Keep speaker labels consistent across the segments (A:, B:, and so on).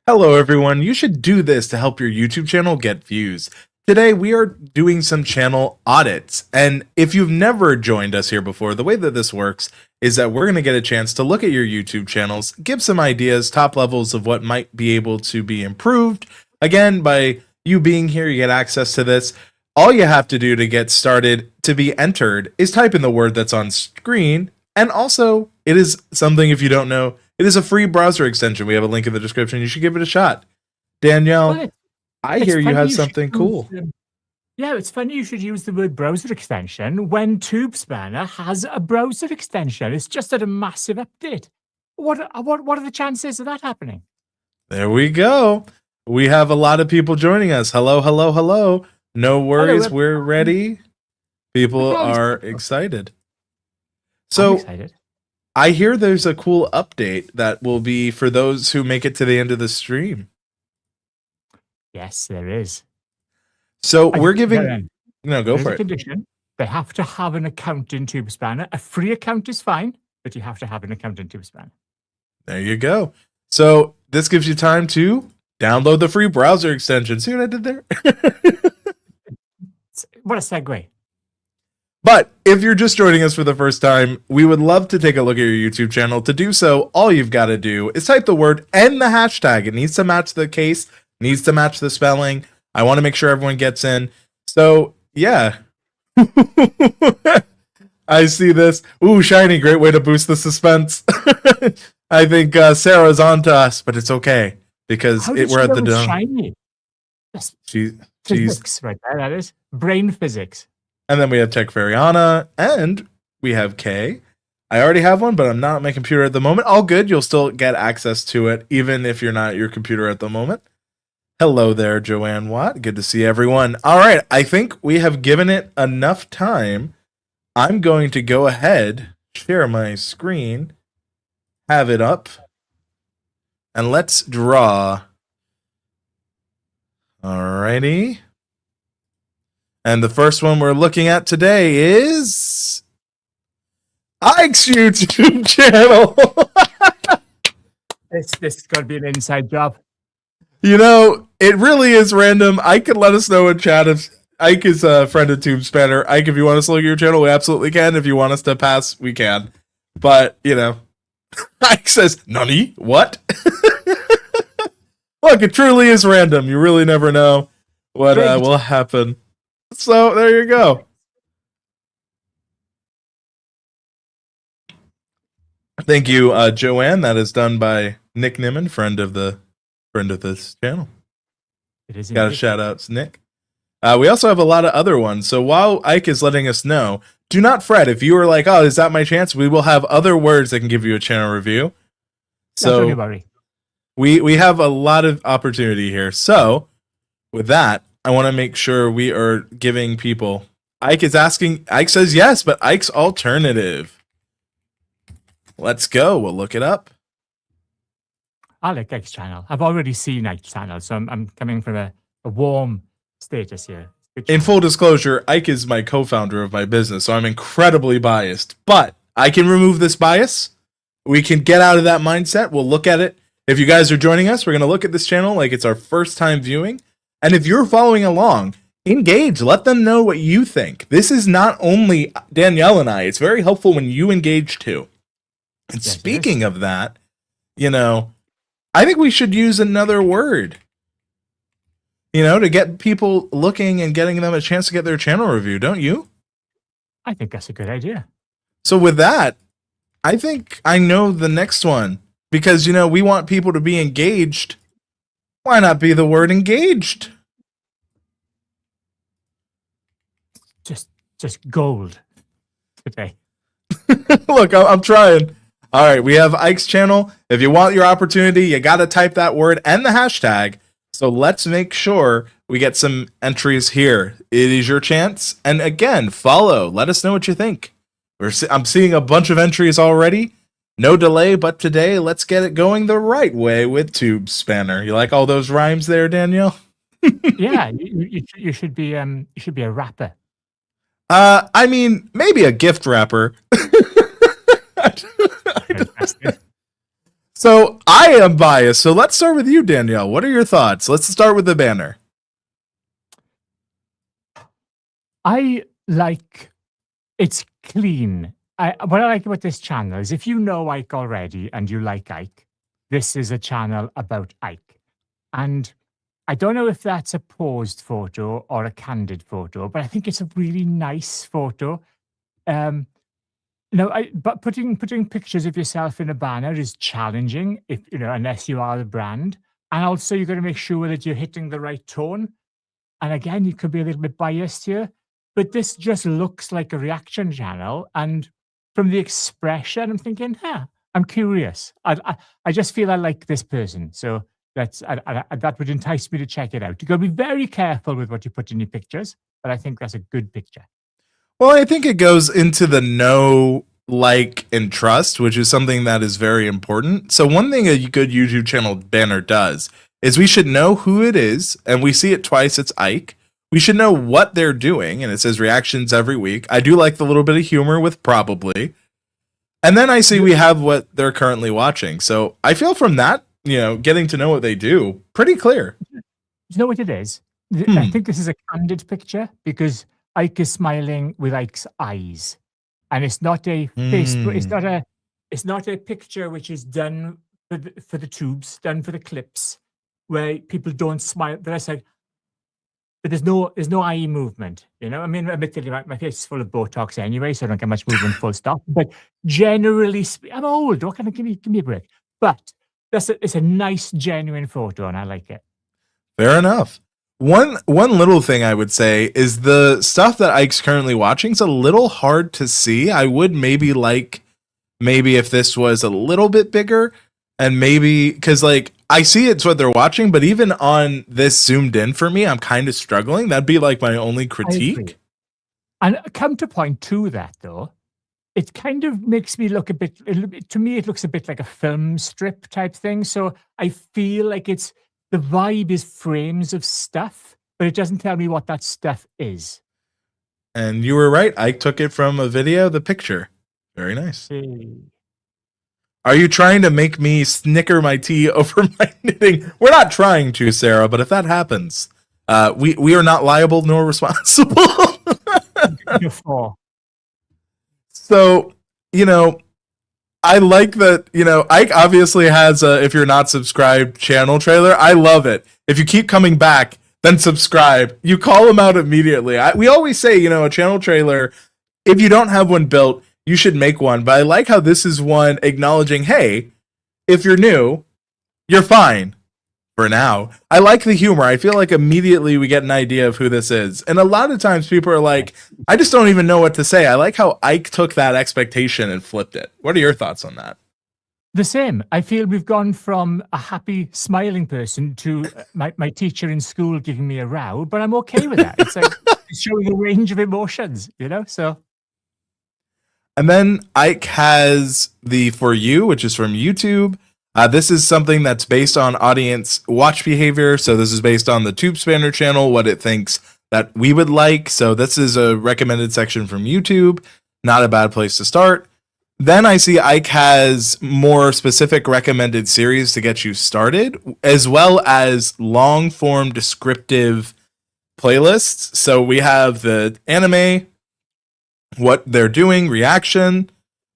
A: Hello everyone, you should do this to help your YouTube channel get views. Today we are doing some channel audits, and if you've never joined us here before, the way that this works is that we're going to get a chance to look at your YouTube channels, give some ideas, top levels of what might be able to be improved. Again, by you being here, you get access to this. All you have to do to get started to be entered is type in the word that's on screen, and also it is something, if you don't know, it is a free browser extension. We have a link in the description. You should give it a shot. Danielle, I hear you have something cool.
B: Yeah, it's funny you should use the word browser extension when Tubespanner has a browser extension. It's just had a massive update. What are the chances of that happening?
A: There we go. We have a lot of people joining us. Hello, hello, hello. No worries, hello, we're ready. People are excited. So
B: I'm excited.
A: I hear there's a cool update that will be for those who make it to the end of the stream.
B: Yes, there is.
A: So we're giving... No, go for it.
B: Condition. They have to have an account in Tubespanner. A free account is fine, but you have to have an account in Tubespanner.
A: There you go. So this gives you time to download the free browser extension. See what I did there?
B: What a segue.
A: But if you're just joining us for the first time, we would love to take a look at your YouTube channel. To do so, all you've got to do is type the word and the hashtag. It needs to match the case, needs to match the spelling. I want to make sure everyone gets in. So, yeah. I see this. Ooh, shiny. Great way to boost the suspense. I think Sarah's on to us, but it's okay because we're at the dome.
B: Shiny?
A: She's
B: physics right there, that is. Brain physics.
A: And then we have Tech Fairyana, and we have Kay. I already have one, but I'm not on my computer at the moment. All good. You'll still get access to it, even if you're not at your computer at the moment. Hello there, Joanne Watt. Good to see everyone. All right. I think we have given it enough time. I'm going to go ahead, share my screen, have it up, and let's draw. Alrighty. And the first one we're looking at today is Ike's YouTube channel.
B: This has got to be an inside job.
A: You know, it really is random. Ike can let us know in chat if Ike is a friend of Tubespanner. Ike, if you want us to look at your channel, we absolutely can. If you want us to pass, we can. But, you know, Ike says, "Nani? What?" Look, it truly is random. You really never know what will happen. So there you go. Thank you, Joanne. That is done by Nick Nimmin, friend of this channel.
B: It is.
A: Got a shout out to Nick. We also have a lot of other ones. So while Ike is letting us know, do not fret. If you are like, "Oh, is that my chance?" We will have other words that can give you a channel review. So we have a lot of opportunity here. So with that, I want to make sure we are giving people... Ike is asking... Ike says yes, but Ike's alternative. Let's go. We'll look it up.
B: I like Ike's channel. I've already seen Ike's channel, so I'm coming from a warm status here.
A: In full disclosure, Ike is my co-founder of my business, so I'm incredibly biased. But I can remove this bias. We can get out of that mindset. We'll look at it. If you guys are joining us, we're going to look at this channel like it's our first time viewing. And if you're following along, engage. Let them know what you think. This is not only Danielle and I. It's very helpful when you engage too. And yes, speaking of that, you know, I think we should use another word, you know, to get people looking and getting them a chance to get their channel review. Don't you?
B: I think that's a good idea.
A: So with that, I think I know the next one because, you know, we want people to be engaged. Why not be the word engaged?
B: Just gold today.
A: Look, I'm trying. All right, we have Ike's channel. If you want your opportunity, you got to type that word and the hashtag. So let's make sure we get some entries here. It is your chance. And again, follow. Let us know what you think. I'm seeing a bunch of entries already. No delay, but today, let's get it going the right way with Tubespanner. You like all those rhymes there, Danielle?
B: Yeah, you should be a rapper.
A: I mean, maybe a gift wrapper. So I am biased. So let's start with you, Danielle. What are your thoughts? Let's start with the banner.
B: I like it's clean. What I like about this channel is if you know Ike already and you like Ike, this is a channel about Ike. And I don't know if that's a posed photo or a candid photo, but I think it's a really nice photo. Um, no, but putting pictures of yourself in a banner is challenging if unless you are the brand. And also you've got to make sure that you're hitting the right tone. And again, you could be a little bit biased here, but this just looks like a reaction channel. And from the expression, I'm thinking, I'm curious. I just feel I like this person. So that would entice me to check it out. You got to be very careful with what you put in your pictures, but I think that's a good picture.
A: Well, I think it goes into the know, like, and trust, which is something that is very important. So one thing a good YouTube channel banner does is we should know who it is, and we see it twice, it's Ike. We should know what they're doing, and it says reactions every week. I do like the little bit of humor with probably. And then I see we have what they're currently watching. So I feel from that, getting to know what they do, pretty clear.
B: You know what it is? I think this is a candid picture because Ike is smiling with Ike's eyes, and it's not a Facebook. It's not a picture which is done for the tubes, done for the clips, where people don't smile. But I said, but there's no eye movement. I mean, admittedly, my face is full of Botox anyway, so I don't get much movement. Full stop. But generally, I'm old. What can I give me a break? But it's a nice, genuine photo, and I like it.
A: Fair enough. One little thing I would say is the stuff that Ike's currently watching is a little hard to see. I would maybe if this was a little bit bigger, and maybe because I see it's what they're watching, but even on this zoomed in for me, I'm kind of struggling. That'd be like my only critique.
B: And counterpoint to that, though, it kind of makes me look a bit. To me, it looks a bit like a film strip type thing. So I feel like the vibe is frames of stuff, but it doesn't tell me what that stuff is.
A: And you were right. Ike took it from a video, the picture. Very nice.
B: Hey.
A: Are you trying to make me snicker my tea over my knitting? We're not trying to, Sarah, but if that happens, we are not liable nor responsible. So, I like that, Ike obviously has a, if you're not subscribed, channel trailer. I love it. If you keep coming back, then subscribe. You call them out immediately. We always say, a channel trailer, if you don't have one built, you should make one. But I like how this is one acknowledging, hey, if you're new, you're fine for now. I like the humor. I feel like immediately we get an idea of who this is. And a lot of times people are like, I just don't even know what to say. I like how Ike took that expectation and flipped it. What are your thoughts on that?
B: The same. I feel we've gone from a happy, smiling person to my teacher in school giving me a row, but I'm okay with that. It's like it's showing a range of emotions, so.
A: And then Ike has the For You, which is from YouTube. This is something that's based on audience watch behavior. So this is based on the Tubespanner channel, what it thinks that we would like. So this is a recommended section from YouTube. Not a bad place to start. Then I see Ike has more specific recommended series to get you started, as well as long form descriptive playlists. So we have the anime, what they're doing, reaction,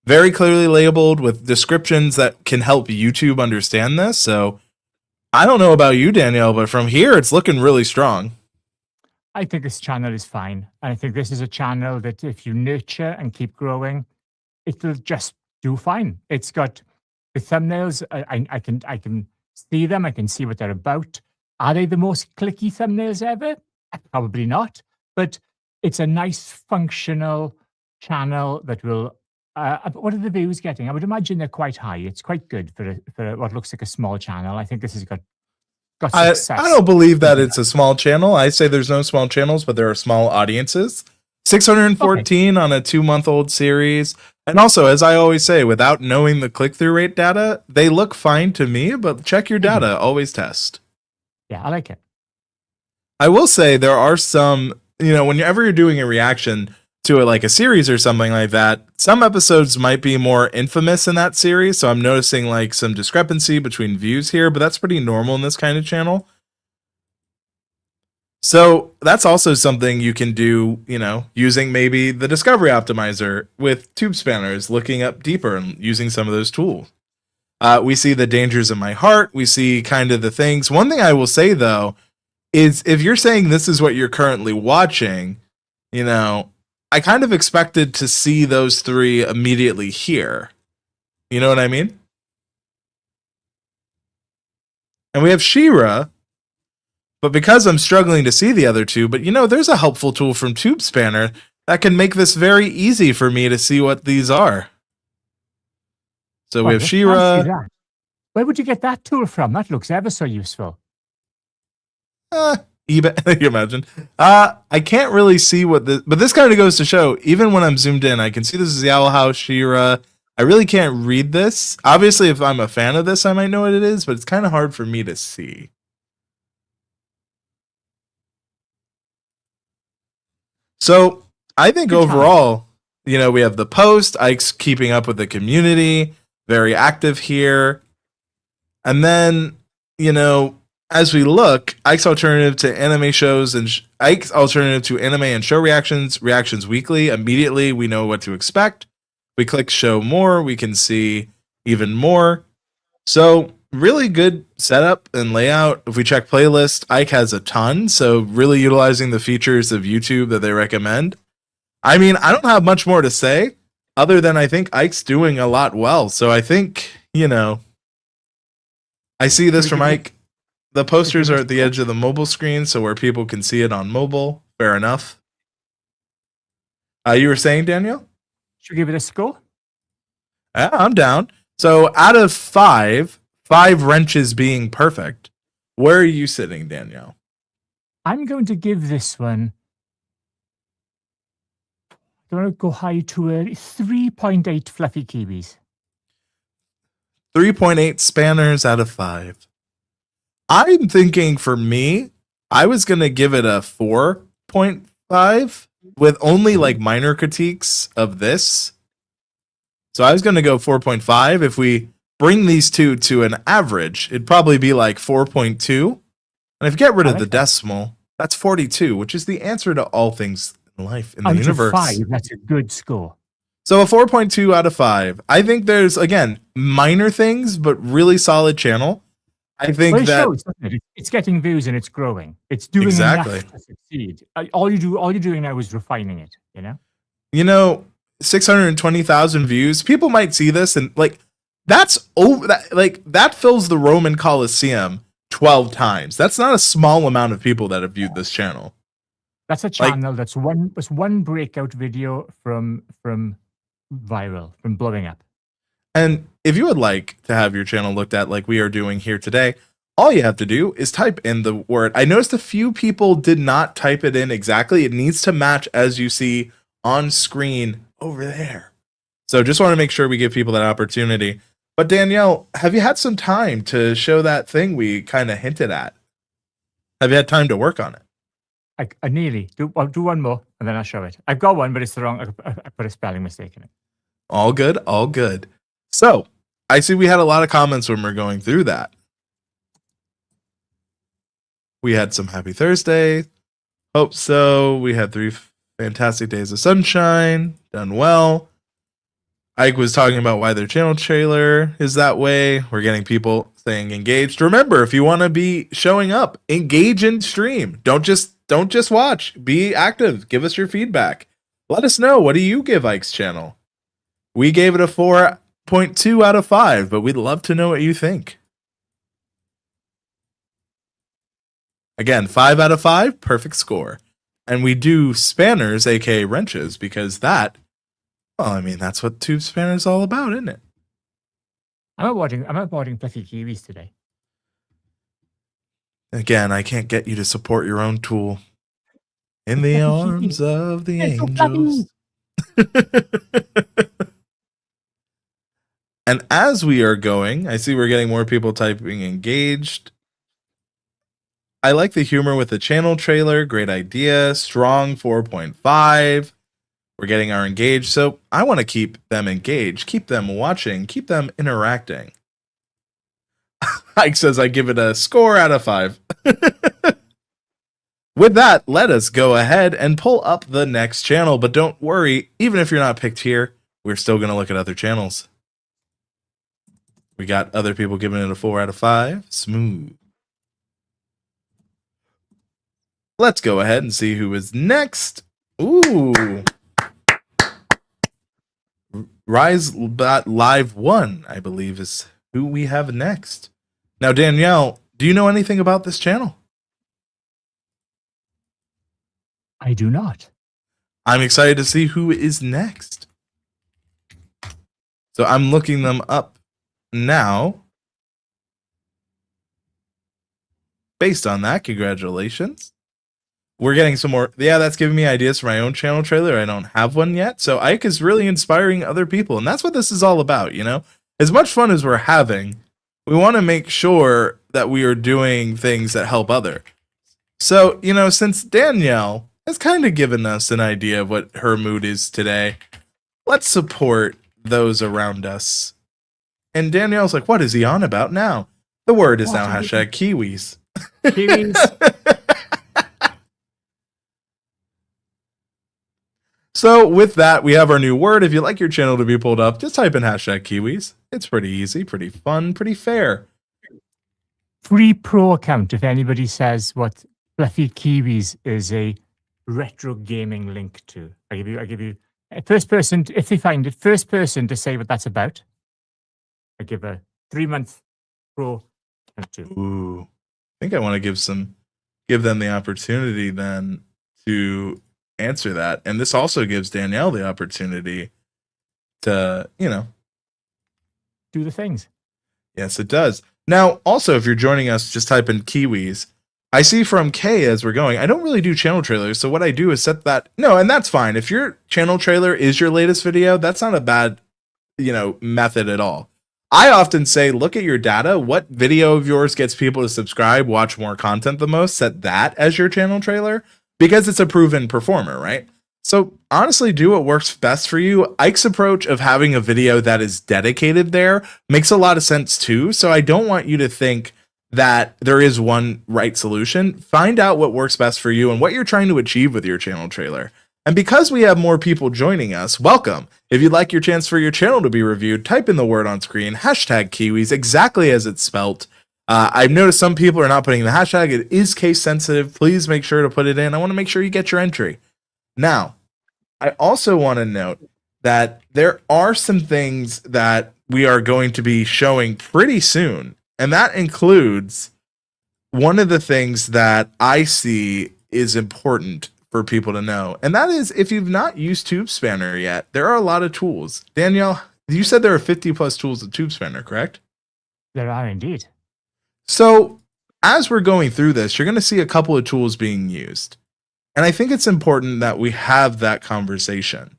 A: very clearly labeled with descriptions that can help YouTube understand this. So I don't know about you, Danielle, but from here, it's looking really strong.
B: I think this channel is fine. And I think this is a channel that if you nurture and keep growing, it'll just do fine. It's got the thumbnails. I can see them. I can see what they're about. Are they the most clicky thumbnails ever? Probably not. But it's a nice functional channel that will. What are the views getting? I would imagine they're quite high. It's quite good for what looks like a small channel. I think this has got success.
A: I don't believe that it's a small channel. I say there's no small channels, but there are small audiences. 614 on a 2-month-old series. And also, as I always say, without knowing the click-through rate data, they look fine to me, but check your data. Always test.
B: Yeah, I like it.
A: I will say there are some, whenever you're doing a reaction, to like a series or something like that, some episodes might be more infamous in that series. So I'm noticing like some discrepancy between views here, but that's pretty normal in this kind of channel. So that's also something you can do, using maybe the Discovery Optimizer with Tubespanners, looking up deeper and using some of those tools. We see the dangers in my heart. We see kind of the things. One thing I will say, though, is if you're saying this is what you're currently watching, I kind of expected to see those three immediately here. You know what I mean? And we have She-Ra, but because I'm struggling to see the other two, but there's a helpful tool from Tubespanner that can make this very easy for me to see what these are. So we have She-Ra.
B: Where would you get that tool from? That looks ever so useful.
A: eBay, you imagine. I can't really see what this, but this kind of goes to show, even when I'm zoomed in, I can see this is the Owl House, She-Ra. I really can't read this. Obviously, if I'm a fan of this, I might know what it is, but it's kind of hard for me to see. So I think overall, we have the post, Ike's keeping up with the community, very active here. And then, as we look, Ike's alternative to anime shows and Ike's alternative to anime and show reactions weekly. Immediately, we know what to expect. We click show more, we can see even more. So really good setup and layout. If we check playlist, Ike has a ton. So really utilizing the features of YouTube that they recommend. I mean, I don't have much more to say other than I think Ike's doing a lot well. So I think, I see this from Ike. The posters are at the edge of the mobile screen, so where people can see it on mobile. Fair enough. You were saying, Danielle?
B: Should we give it a score?
A: Yeah, I'm down. So out of 5 wrenches being perfect, where are you sitting, Danielle?
B: I'm going to give this one, I'm going to go high to a 3.8 fluffy kiwis.
A: 3.8 spanners out of 5. I'm thinking for me, I was going to give it a 4.5 with only like minor critiques of this. So I was going to go 4.5. If we bring these two to an average, it'd probably be like 4.2. And if you get rid of the decimal, that's 42, which is the answer to all things in life, in the universe.
B: 5, that's a good score.
A: So a 4.2 out of 5. I think there's, again, minor things, but really solid channel. I think that
B: shows, doesn't it? It's getting views and it's growing. It's doing enough to succeed. All you're doing now is refining it.
A: 620,000 views. People might see this and like that's over. That fills the Roman Colosseum 12 times. That's not a small amount of people that have viewed this channel.
B: That's a channel that's one breakout video from viral, from blowing up.
A: And if you would like to have your channel looked at like we are doing here today, all you have to do is type in the word. I noticed a few people did not type it in exactly. It needs to match as you see on screen over there. So just want to make sure we give people that opportunity. But Danielle, have you had some time to show that thing we kind of hinted at? Have you had time to work on it?
B: I nearly. I'll do one more and then I'll show it. I've got one, but it's the wrong. I put a spelling mistake in it.
A: All good, all good. So, I see we had a lot of comments when we're going through that. We had some happy Thursday. Hope so. We had 3 fantastic days of sunshine. Done well. Ike was talking about why their channel trailer is that way. We're getting people saying engaged. Remember, if you want to be showing up, engage in stream. Don't just watch. Be active. Give us your feedback. Let us know. What do you give Ike's channel? We gave it a 4.2 out of 5, but we'd love to know what you think. Again, 5 out of 5, perfect score. And we do spanners, aka wrenches, because that's what Tubespanner is all about, isn't it?
B: I'm not watching fluffy kiwis today.
A: Again, I can't get you to support your own tool. In the arms of the angels. And as we are going, I see we're getting more people typing engaged. I like the humor with the channel trailer. Great idea. Strong 4.5. We're getting our engaged. So I want to keep them engaged, keep them watching, keep them interacting. Ike says I give it a score out of 5. With that, let us go ahead and pull up the next channel. But don't worry, even if you're not picked here, we're still going to look at other channels. We got other people giving it a 4 out of 5. Smooth. Let's go ahead and see who is next. Ooh. Rise Live 1, I believe, is who we have next. Now, Danielle, do you know anything about this channel?
B: I do not.
A: I'm excited to see who is next. So I'm looking them up now. Based on that, congratulations. We're getting some more. Yeah, that's giving me ideas for my own channel trailer. I don't have one yet. So Ike is really inspiring other people. And that's what this is all about, you know? As much fun as we're having, we want to make sure that we are doing things that help others. So, you know, since Danielle has kind of given us an idea of what her mood is today, let's support those around us. And Danielle's like, what is he on about now? The word is now hashtag Kiwis.
B: Kiwis.
A: So with that, we have our new word. If you'd like your channel to be pulled up, just type in hashtag Kiwis. It's pretty easy, pretty fun, pretty fair.
B: Free pro account if anybody says what Fluffy Kiwis is a retro gaming link to. I give you first person, if they find it, first person to say what that's about. I give a 3-month pro account to.
A: Ooh. I think I want to give them the opportunity then to answer that. And this also gives Danielle the opportunity to, you know,
B: do the things.
A: Yes, it does. Now, also, if you're joining us, just type in Kiwis. I see from Kay as we're going, I don't really do channel trailers. So what I do is set that. No, and that's fine. If your channel trailer is your latest video, that's not a bad, you know, method at all. I often say, look at your data. What video of yours gets people to subscribe, watch more content the most? Set that as your channel trailer because it's a proven performer, right? So honestly, do what works best for you. Ike's approach of having a video that is dedicated there makes a lot of sense too. So I don't want you to think that there is one right solution. Find out what works best for you and what you're trying to achieve with your channel trailer. And because we have more people joining us, welcome. If you'd like your chance for your channel to be reviewed, type in the word on screen, hashtag Kiwis, exactly as it's spelt. I've noticed some people are not putting the hashtag. It is case sensitive. Please make sure to put it in. I want to make sure you get your entry. Now, I also want to note that there are some things that we are going to be showing pretty soon. And that includes one of the things that I see is important for people to know. And that is, if you've not used Tubespanner yet, there are a lot of tools. Danielle, you said there are 50 plus tools of Tubespanner, correct?
B: There are indeed.
A: So as we're going through this, you're going to see a couple of tools being used. And I think it's important that we have that conversation.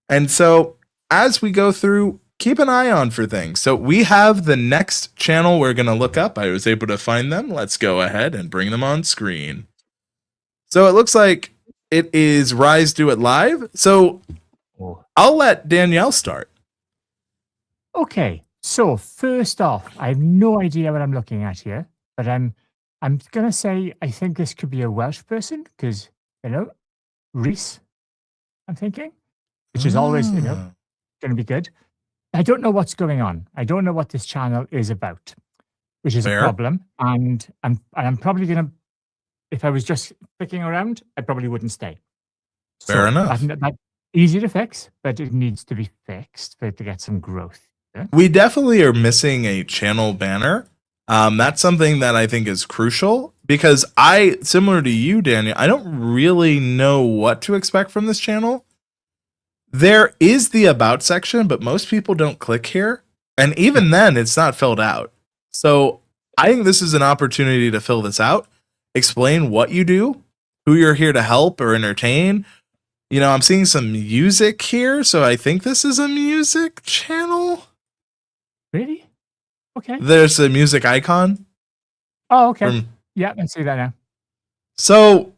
A: And so as we go through, keep an eye on for things. So we have the next channel we're going to look up. I was able to find them. Let's go ahead and bring them on screen. So it looks like it is Rise Do It Live. So I'll let Danielle start.
B: Okay. So first off, I have no idea what I'm looking at here, but I'm going to say I think this could be a Welsh person because, you know, Reese, I'm thinking, which is always, you know, going to be good. I don't know what's going on. I don't know what this channel is about, which is
A: Fair.
B: a problem. And I'm probably going to, if I was just clicking around, I probably wouldn't stay.
A: Fair enough.
B: That's easy to fix, but it needs to be fixed for it to get some growth. Yeah?
A: We definitely are missing a channel banner. That's something that I think is crucial because similar to you, Daniel, I don't really know what to expect from this channel. There is the about section, but most people don't click here. And even then it's not filled out. So I think this is an opportunity to fill this out, explain what you do, who you're here to help or entertain. You know, I'm seeing some music here. So I think this is a music channel.
B: Really? Okay.
A: There's a music icon.
B: Oh, okay. Yeah, I see that now.
A: So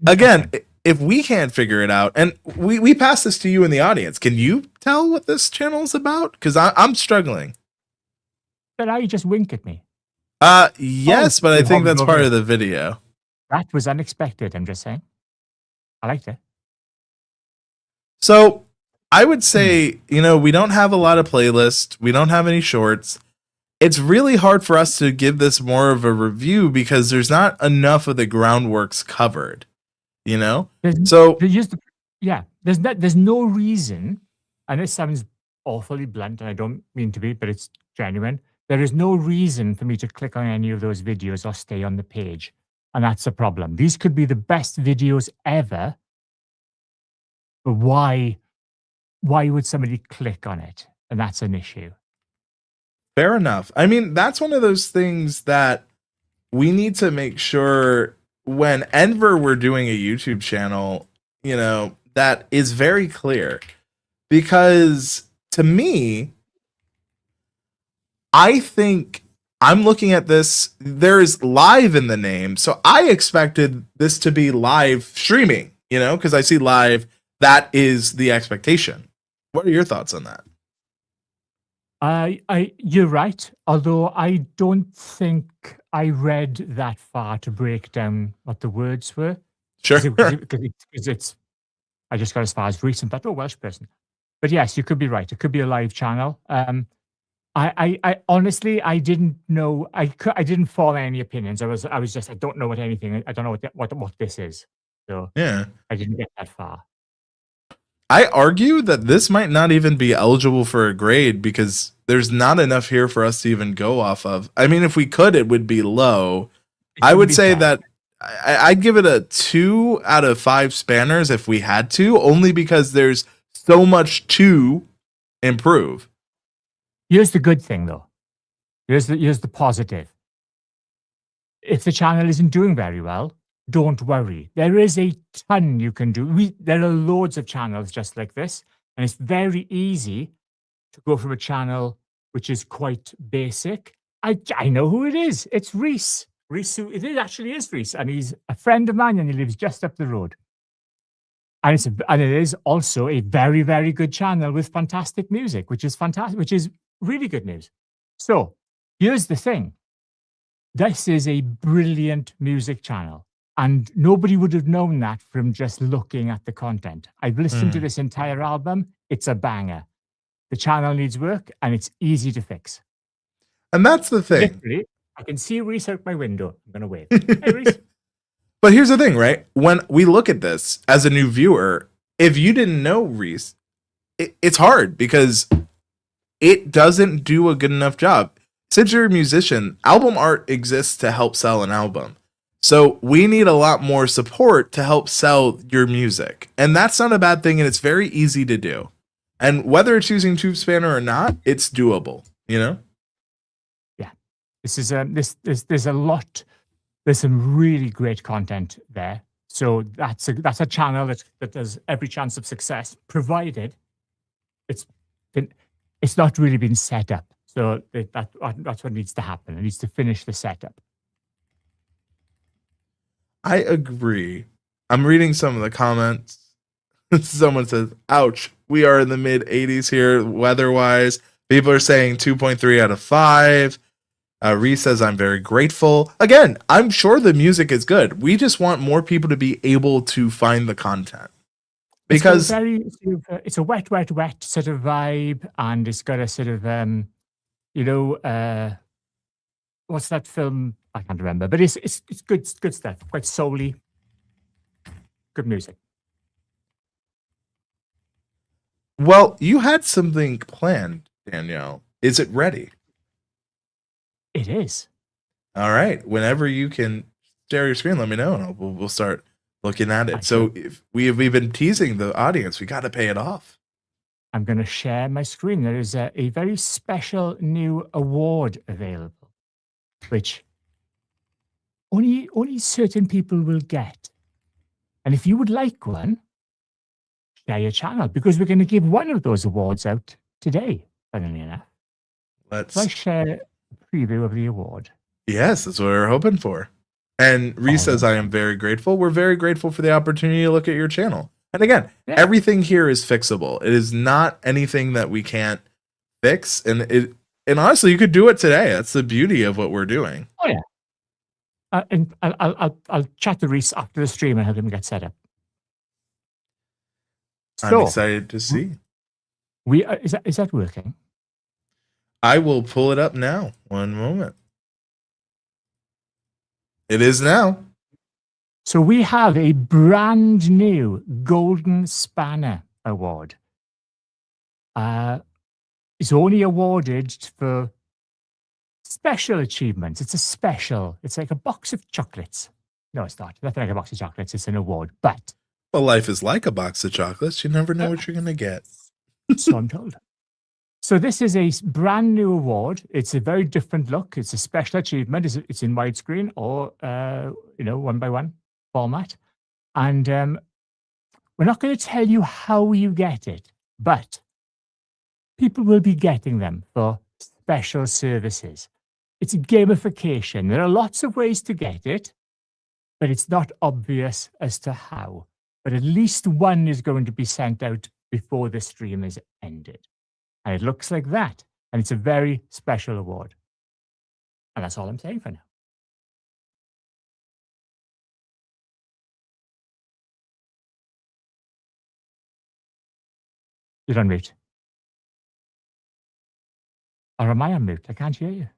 A: again, if we can't figure it out, and we pass this to you in the audience, can you tell what this channel is about? Because I'm struggling.
B: But now you just wink at me.
A: Yes, but I think that's part of the video.
B: That was unexpected, I'm just saying. I liked it.
A: So I would say, we don't have a lot of playlists. We don't have any shorts. It's really hard for us to give this more of a review because there's not enough of the groundworks covered,
B: There's no reason, and this sounds awfully blunt, and I don't mean to be, but it's genuine. There is no reason for me to click on any of those videos or stay on the page. And that's a problem. These could be the best videos ever, but why would somebody click on it? And that's an issue.
A: Fair enough. I mean, that's one of those things that we need to make sure whenever we're doing a YouTube channel, that is very clear. Because to me, I think I'm looking at this, there's live in the name. So I expected this to be live streaming, because I see live. That is the expectation. What are your thoughts on that?
B: You're right. Although I don't think I read that far to break down what the words were.
A: Sure.
B: Because I just got as far as recent, but Welsh person. But yes, you could be right. It could be a live channel. I honestly, I didn't know. I didn't form any opinions. I was just, I don't know what anything. I don't know what this is. So
A: yeah,
B: I didn't get that far.
A: I argue that this might not even be eligible for a grade because there's not enough here for us to even go off of. I mean, if we could, it would be low. I would say that I'd give it a 2 out of 5 spanners if we had to, only because there's so much to improve.
B: Here's the good thing, though. Here's the positive. If the channel isn't doing very well, don't worry. There is a ton you can do. There are loads of channels just like this, and it's very easy to go from a channel which is quite basic. I know who it is. It's Reese. It actually is Reese, and he's a friend of mine, and he lives just up the road. And it is also a very, very good channel with fantastic music, which is fantastic, which is really good news. So here's the thing. This is a brilliant music channel, and nobody would have known that from just looking at the content. I've listened to this entire album. It's a banger. The channel needs work, and it's easy to fix.
A: And that's the thing.
B: Literally, I can see Reese out my window. I'm going to wave. Hey, Reese.
A: But here's the thing, right? When we look at this as a new viewer, if you didn't know Reese, it's hard because it doesn't do a good enough job. Since you're a musician, album art exists to help sell an album. So we need a lot more support to help sell your music. And that's not a bad thing, and it's very easy to do. And whether it's using Tubespanner or not, it's doable, Yeah.
B: This is there's a lot. There's some really great content there. So that's a channel that has every chance of success, provided it's not really been set up. So that's what needs to happen. It needs to finish the setup.
A: I agree. I'm reading some of the comments. Someone says, ouch, we are in the mid 80s here weather-wise. People are saying 2.3 out of 5. Reese says, I'm very grateful. Again, I'm sure the music is good. We just want more people to be able to find the content. Because
B: it's a wet sort of vibe, and it's got a sort of, what's that film? I can't remember, but it's good stuff. Quite soul-y. Good music.
A: Well, you had something planned, Danielle. Is it ready?
B: It is.
A: All right. Whenever you can share your screen, let me know, and we'll start looking at it. So if we've been teasing the audience, we got to pay it off.
B: I'm going to share my screen. There is a very special new award available, which only certain people will get. And if you would like one, share your channel, because we're going to give one of those awards out today, funnily enough.
A: Let's
B: share a preview of the award.
A: Yes, that's what we're hoping for. And Reese says, I
B: Awesome.
A: am very grateful. We're very grateful for the opportunity to look at your channel. And again,
B: Yeah.
A: everything here is fixable. It is not anything that we can't fix. And honestly, you could do it today. That's the beauty of what we're doing.
B: Oh yeah. And I'll chat to Reese after the stream and help him get set up.
A: I'm
B: So
A: excited to see.
B: is that working?
A: I will pull it up now. One moment. It is now.
B: So we have a brand new Golden Spanner Award. It's only awarded for special achievements. It's like a box of chocolates. No, it's not. Nothing like a box of chocolates. It's an award. But
A: Well, life is like a box of chocolates. You never know what you're going to get.
B: So I'm told. So this is a brand new award. It's a very different look. It's a special achievement. It's in widescreen or 1:1 format. And we're not going to tell you how you get it, but people will be getting them for special services. It's gamification. There are lots of ways to get it, but it's not obvious as to how. But at least one is going to be sent out before the stream is ended. And it looks like that. And it's a very special award. And that's all I'm saying for now. You're on mute. Or am I on mute? I can't hear you.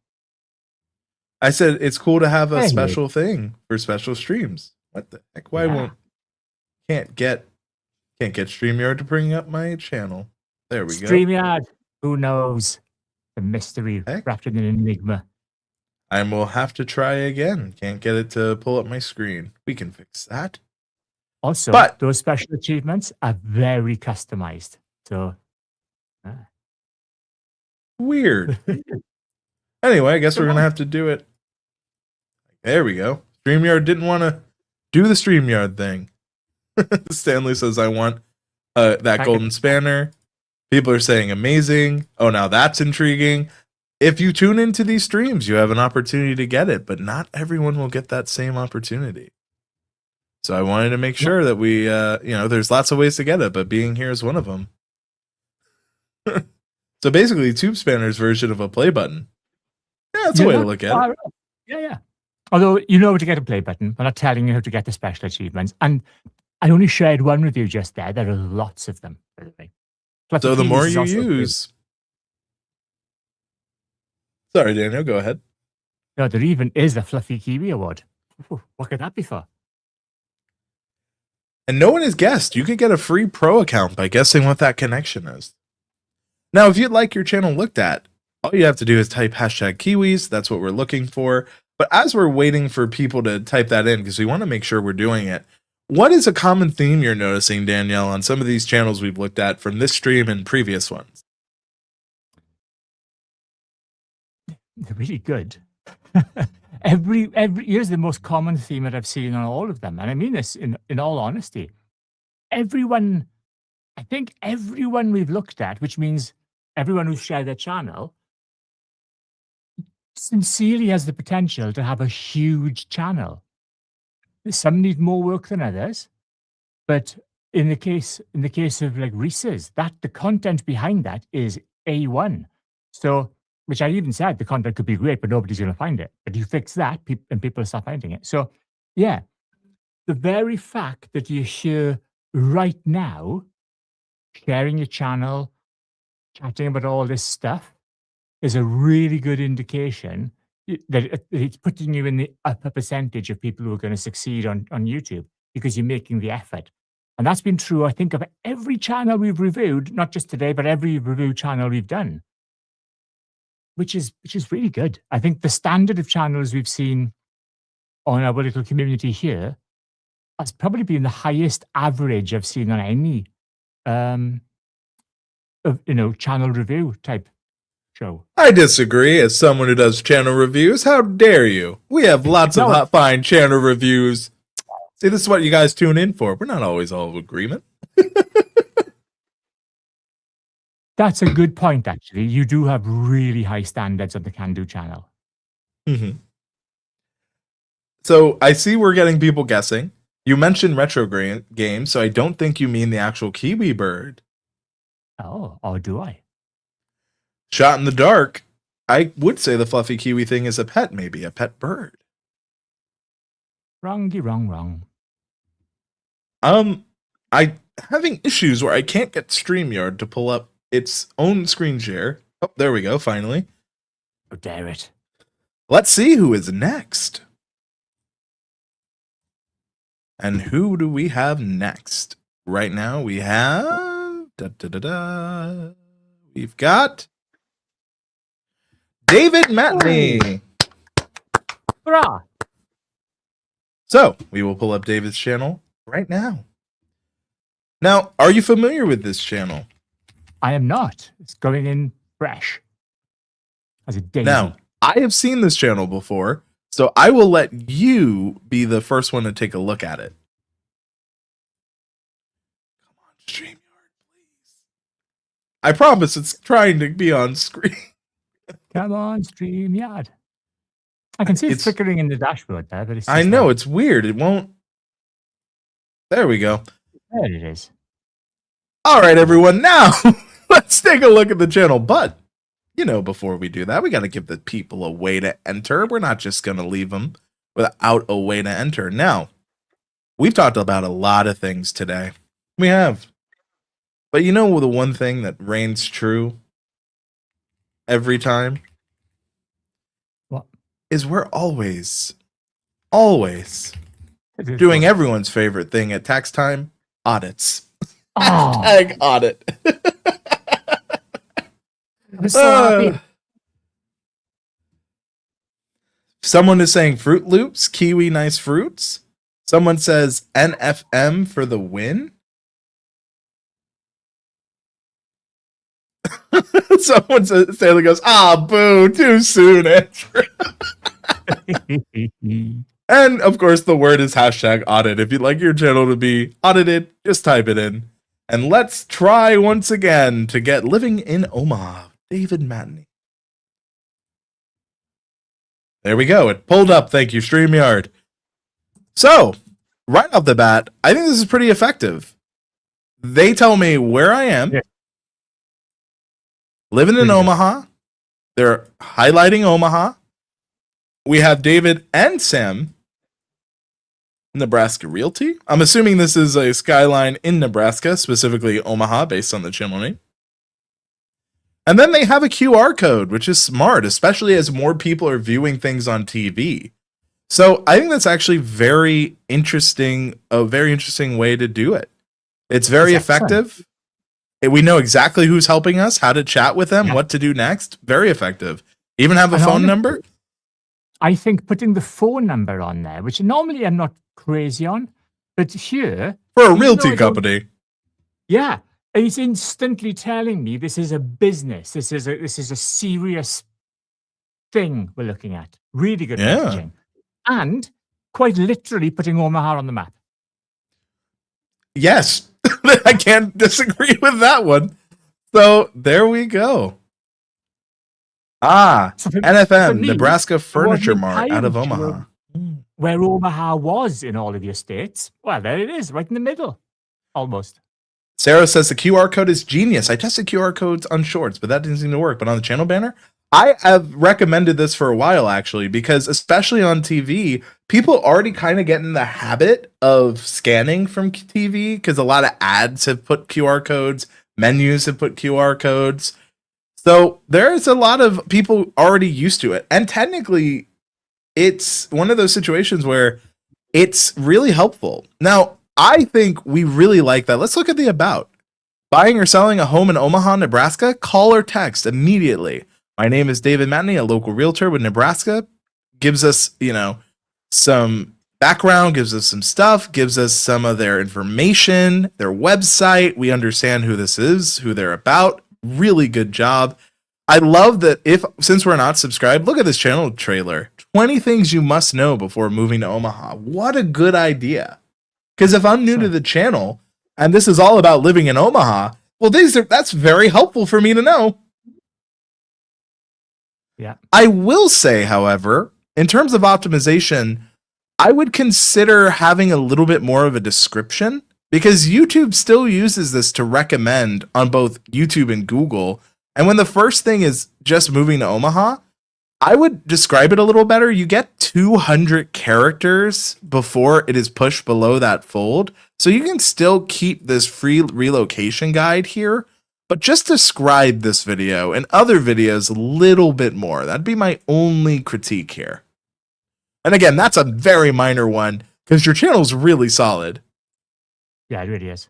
A: I said it's cool to have a
B: Hey.
A: special thing for special streams. What the heck? Why
B: Yeah.
A: can't get StreamYard to bring up my channel? There we go.
B: StreamYard. Who knows? The mystery
A: Heck.
B: wrapped in an enigma.
A: I will have to try again. Can't get it to pull up my screen. We can fix that.
B: Also,
A: But-
B: those special achievements are very customized. So,
A: Weird. Anyway, I guess we're gonna have to do it. There we go. StreamYard didn't want to do the StreamYard thing. Stanley says, I want that golden spanner. People are saying amazing. Oh, now that's intriguing. If you tune into these streams, you have an opportunity to get it, but not everyone will get that same opportunity. So I wanted to make sure that we, there's lots of ways to get it, but being here is one of them. So basically, Tubespanner's version of a play button. Yeah, that's a way to look at it.
B: Yeah. Although you know how to get a play button, we're not telling you how to get the special achievements. And I only shared one with you just there. There are lots of them, by the way.
A: So the more you use. Sorry, Daniel, go ahead.
B: No, there even is a Fluffy Kiwi Award. Ooh, what could that be for?
A: And no one has guessed. You could get a free pro account by guessing what that connection is. Now, if you'd like your channel looked at, all you have to do is type hashtag Kiwis. That's what we're looking for. But as we're waiting for people to type that in, because we want to make sure we're doing it, what is a common theme you're noticing, Danielle, on some of these channels we've looked at from this stream and previous ones?
B: They're really good. every here's the most common theme that I've seen on all of them. And I mean this in all honesty. I think everyone we've looked at, which means everyone who's shared their channel, sincerely has the potential to have a huge channel. Some need more work than others, but in the case of like Reese's, the content behind that is A1. So, which I even said the content could be great, but nobody's going to find it. But you fix that, and people start finding it. So, yeah, the very fact that you're here right now, sharing your channel, chatting about all this stuff, is a really good indication that it's putting you in the upper percentage of people who are going to succeed on YouTube because you're making the effort. And that's been true, I think, of every channel we've reviewed, not just today, but every review channel we've done, which is really good. I think the standard of channels we've seen on our little community here has probably been the highest average I've seen on any channel review type show.
A: I disagree. As someone who does channel reviews, how dare you? We have lots of fine channel reviews. See, this is what you guys tune in for. We're not always all of agreement.
B: That's a good point, actually. You do have really high standards on the Can Do channel.
A: Mm-hmm. So I see we're getting people guessing. You mentioned retro games, so I don't think you mean the actual Kiwi bird.
B: Oh, or do I?
A: Shot in the dark. I would say the fluffy kiwi thing is a pet, maybe a pet bird.
B: Wrongy, wrong.
A: I having issues where I can't get StreamYard to pull up its own screen share. Oh, there we go, finally.
B: Oh, dare it.
A: Let's see who is next. And who do we have next? Right now we have we've got David Matney.
B: Hurrah!
A: So we will pull up David's channel right now. Now, are you familiar with this channel?
B: I am not. It's going in fresh. As a daisy.
A: Now, I have seen this channel before, so I will let you be the first one to take a look at it. Come on, StreamYard, please. I promise it's trying to be on screen.
B: Come on, StreamYard. I can see it's flickering in the dashboard there, but it's
A: I know, it's weird. It won't. There we go.
B: There it is.
A: All right, everyone. Now, let's take a look at the channel. But, you know, before we do that, we got to give the people a way to enter. We're not just going to leave them without a way to enter. Now, we've talked about a lot of things today. We have. But you know the one thing that reigns true every time?
B: What?
A: Is we're always doing everyone's favorite thing at tax time, audits.
B: Oh.
A: Hashtag audit.
B: I'm so happy.
A: Someone is saying Fruit Loops, Kiwi nice fruits. Someone says NFM for the win. Someone says, Stanley goes, boo, too soon, Andrew. And of course, the word is hashtag audit. If you'd like your channel to be audited, just type it in. And let's try once again to get Living in Omaha, David Matney. There we go. It pulled up. Thank you, StreamYard. So, right off the bat, I think this is pretty effective. They tell me where I am. Yeah. Living in Omaha. They're highlighting Omaha. We have David and Sam. Nebraska Realty. I'm assuming this is a skyline in Nebraska, specifically Omaha, based on the channel name. And then they have a QR code, which is smart, especially as more people are viewing things on TV. So I think that's actually very interesting, a very interesting way to do it. It's very effective. We know exactly who's helping us, how to chat with them, what to do next. Very effective. Even have a phone number.
B: I think putting the phone number on there, which normally I'm not crazy on, but here
A: for a realty company,
B: yeah, it's instantly telling me this is a business. This is a serious thing we're looking at. Really good messaging, and quite literally putting Omaha on the map.
A: Yes, I can't disagree with that one. So there we go. NFM, Nebraska Furniture Mart out of Omaha.
B: Where Omaha was in all of your states. Well, there it is, right in the middle. Almost.
A: Sarah says the QR code is genius. I tested QR codes on shorts, but that didn't seem to work. But on the channel banner, I have recommended this for a while, actually, because especially on TV, people already kind of get in the habit of scanning from TV because a lot of ads have put QR codes, menus have put QR codes. So there's a lot of people already used to it. And technically, it's one of those situations where it's really helpful. Now, I think we really like that. Let's look at the about. Buying or selling a home in Omaha, Nebraska? Call or text immediately. My name is David Matney, a local realtor with Nebraska. Gives us, some background, gives us some stuff, gives us some of their information, their website. We understand who this is, who they're about. Really good job. I love that since we're not subscribed, look at this channel trailer. 20 things you must know before moving to Omaha. What a good idea. Because if I'm new to the channel and this is all about living in Omaha, well, that's very helpful for me to know.
B: Yeah.
A: I will say, however, in terms of optimization, I would consider having a little bit more of a description, because YouTube still uses this to recommend on both YouTube and Google. And when the first thing is just moving to Omaha, I would describe it a little better. You get 200 characters before it is pushed below that fold. So you can still keep this free relocation guide here, but just describe this video and other videos a little bit more. That'd be my only critique here. And again, that's a very minor one because your channel is really solid.
B: Yeah, it really is.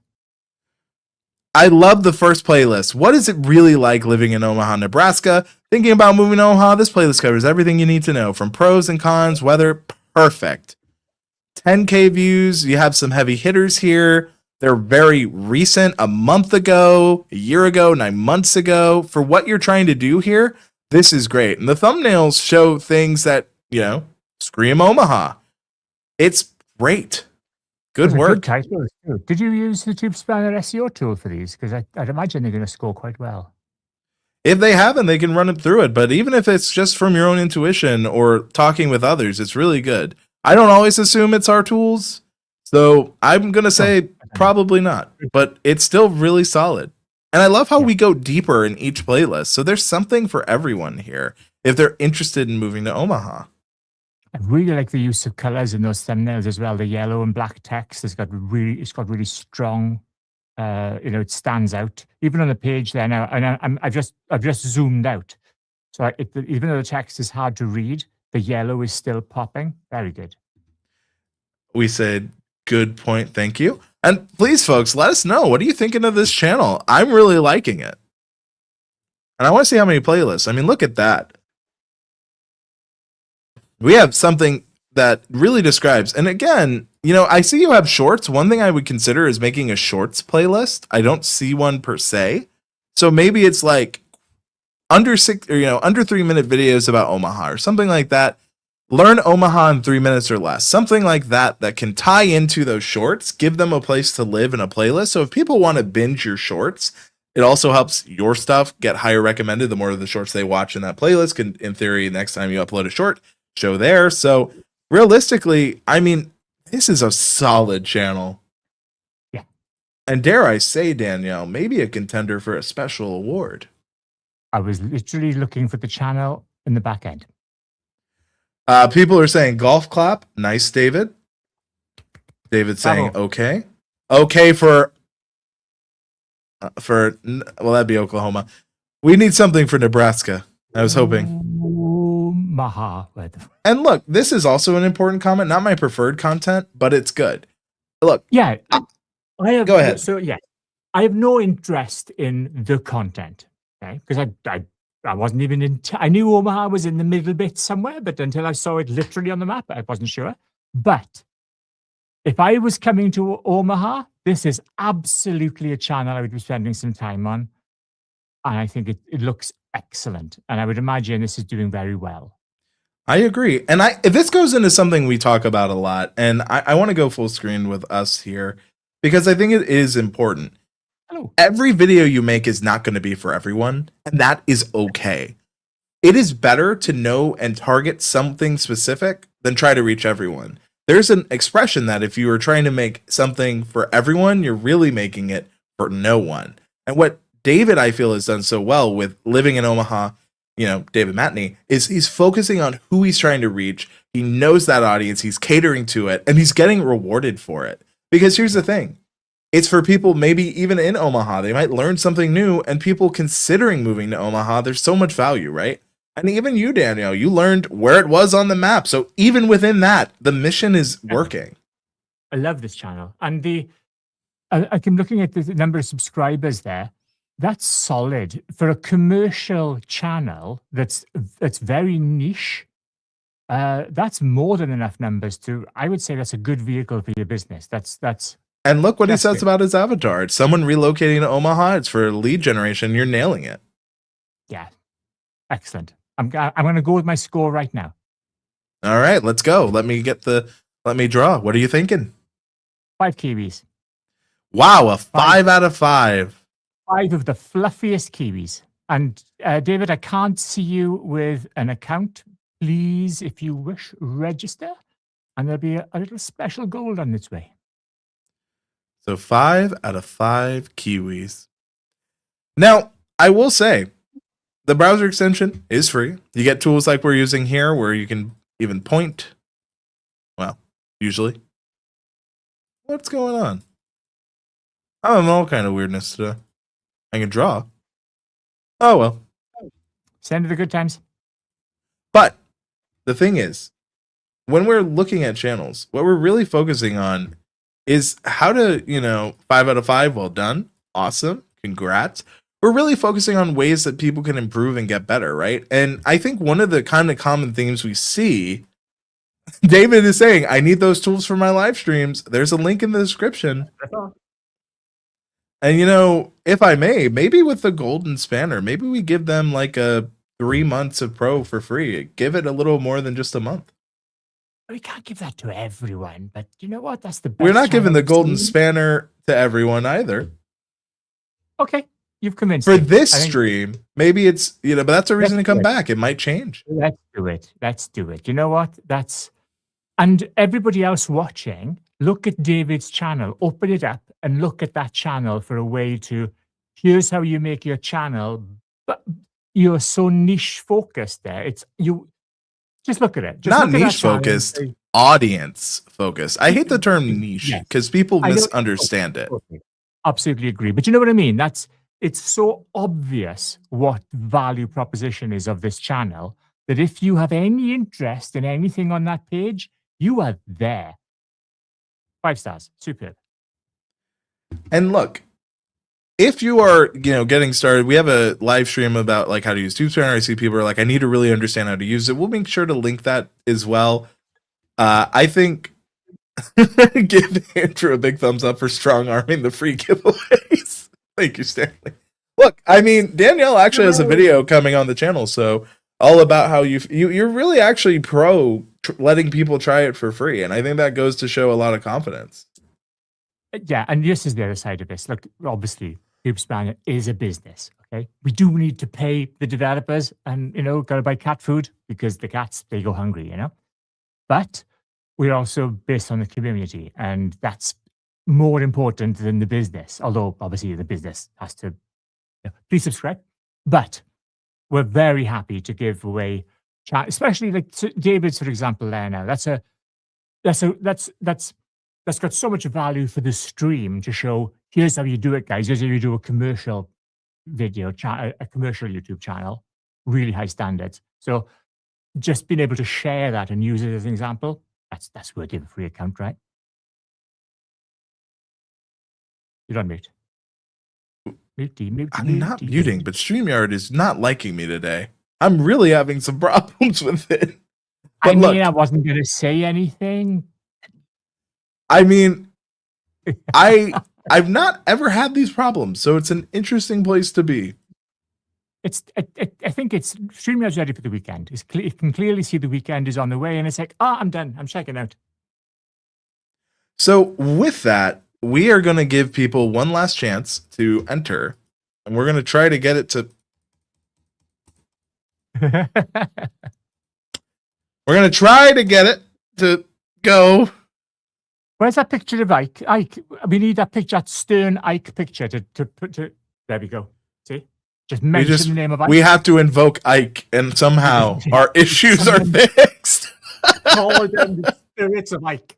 A: I love the first playlist. What is it really like living in Omaha, Nebraska? Thinking about moving to Omaha? This playlist covers everything you need to know, from pros and cons, weather. Perfect. 10K views. You have some heavy hitters here. They're very recent, a month ago, a year ago, 9 months ago. For what you're trying to do here, this is great. And the thumbnails show things that, scream Omaha. It's great. Good work.
B: Good titles too. Did you use the Tubespanner SEO tool for these? Because I'd imagine they're going to score quite well.
A: If they haven't, they can run it through it. But even if it's just from your own intuition or talking with others, it's really good. I don't always assume it's our tools, so I'm going to say probably not. But it's still really solid. And I love how we go deeper in each playlist. So there's something for everyone here if they're interested in moving to Omaha.
B: I really like the use of colors in those thumbnails as well. The yellow and black text it's got really strong. It stands out even on the page there now. And I've just zoomed out, so even though the text is hard to read, the yellow is still popping. Very good.
A: We said good point. Thank you. And please, folks, let us know, what are you thinking of this channel? I'm really liking it, and I want to see how many playlists. I mean, look at that. We have something that really describes, and again, I see you have shorts. One thing I would consider is making a shorts playlist. I don't see one per se. So maybe it's like under 3 minute videos about Omaha or something like that. Learn Omaha in 3 minutes or less. Something like that can tie into those shorts, give them a place to live in a playlist. So if people want to binge your shorts, it also helps your stuff get higher recommended. The more of the shorts they watch in that playlist can, in theory, next time you upload a short, show there. So realistically, I mean, this is a solid channel.
B: Yeah.
A: And dare I say, Danielle, maybe a contender for a special award.
B: I was literally looking for the channel in the back end.
A: People are saying golf clap. Nice, David. David saying okay. Okay for that'd be Oklahoma. We need something for Nebraska. I was hoping.
B: Omaha.
A: And look, this is also an important comment. Not my preferred content, but it's good. Look.
B: Yeah. I have,
A: go ahead.
B: So, yeah. I have no interest in the content. Okay. Because I wasn't even in... I knew Omaha was in the middle bit somewhere, but until I saw it literally on the map, I wasn't sure. But if I was coming to Omaha, this is absolutely a channel I would be spending some time on. And I think it looks excellent. And I would imagine this is doing very well.
A: I agree. And if this goes into something we talk about a lot, and I want to go full screen with us here because I think it is important.
B: Hello.
A: Every video you make is not going to be for everyone, and that is okay. It is better to know and target something specific than try to reach everyone. There's an expression that if you are trying to make something for everyone, you're really making it for no one. And what David, I feel, has done so well with living in Omaha, David Matney, is he's focusing on who he's trying to reach. He knows that audience, he's catering to it, and he's getting rewarded for it. Because here's the thing. It's for people maybe even in Omaha. They might learn something new, and people considering moving to Omaha, there's so much value, right? And even you, Danielle, you learned where it was on the map. So even within that, the mission is working.
B: I love this channel. And I'm looking at the number of subscribers there. That's solid. For a commercial channel that's very niche, that's more than enough numbers I would say that's a good vehicle for your business. That's
A: And look what he says about his avatar. It's someone relocating to Omaha. It's for lead generation. You're nailing it.
B: Yeah. Excellent. I'm going to go with my score right now.
A: All right, let's go. Let me draw. What are you thinking?
B: 5 Kiwis.
A: Wow, a 5 out of 5.
B: 5 of the fluffiest Kiwis. And David, I can't see you with an account. Please, if you wish, register. and there'll be a little special gold on its way.
A: So 5 out of 5 Kiwis. Now, I will say, the browser extension is free. You get tools like we're using here where you can even point. Well, usually. What's going on? I'm having all kind of weirdness today. I can draw. Oh, well.
B: Send it the good times.
A: But the thing is, when we're looking at channels, what we're really focusing on is how to, 5 out of 5, well done. Awesome. Congrats. We're really focusing on ways that people can improve and get better, right? And I think one of the kind of common themes we see, David is saying, I need those tools for my live streams. There's a link in the description. And, if I may, maybe with the golden spanner, maybe we give them like a 3 months of pro for free. Give it a little more than just a month.
B: We can't give that to everyone, but you know what? That's the best.
A: We're not giving the golden
B: seen.
A: spanner to everyone either.
B: Okay, you've convinced
A: For
B: me.
A: this stream, maybe it's, but that's a reason to come back. It might change.
B: Let's do it. Let's do it. You know what? And everybody else watching, look at David's channel, open it up and look at that channel for a way to, here's how you make your channel, but you're so niche focused there. It's you. Just look at it. Just
A: Not
B: look at
A: niche focused, audience focused. I hate the term niche because people misunderstand it.
B: Absolutely agree. But you know what I mean? It's so obvious what value proposition is of this channel that if you have any interest in anything on that page, you are there. 5 stars. Superb.
A: And look, if you are, getting started, we have a live stream about like how to use Tubespanner. I see people are like, I need to really understand how to use it. We'll make sure to link that as well. I think give Andrew a big thumbs up for strong arming the free giveaways. Thank you, Stanley. Look, I mean, Danielle actually has a video coming on the channel, so all about how you're really actually pro letting people try it for free, and I think that goes to show a lot of confidence.
B: Yeah, and this is the other side of this. Look, obviously, Tubespanner is a business, okay? We do need to pay the developers and, got to buy cat food because the cats, they go hungry, But we're also based on the community, and that's more important than the business. Although, obviously, the business has to, please subscribe. But we're very happy to give away, especially like David's, for example, there now. That's got so much value for the stream to show, here's how you do it, guys. Here's how you do a commercial video, a commercial YouTube channel, really high standards. So just being able to share that and use it as an example, that's worthy of a free account, right? You're on mute.
A: I'm not muting, but StreamYard is not liking me today. I'm really having some problems with it.
B: But I wasn't going to say anything.
A: I mean, I've not ever had these problems, so it's an interesting place to be.
B: I think it's StreamYard's ready for the weekend. It can clearly see the weekend is on the way, and it's like, I'm done. I'm checking out.
A: So with that, we are going to give people one last chance to enter, and we're going to try to get it to. We're going to try to get it to go.
B: Where's that picture of Ike? Ike, we need that picture, that stern Ike picture to put to. There we go. See? Just mention the name of Ike. We
A: have to invoke Ike, and somehow our issues are fixed.
B: Call them the spirits of Ike.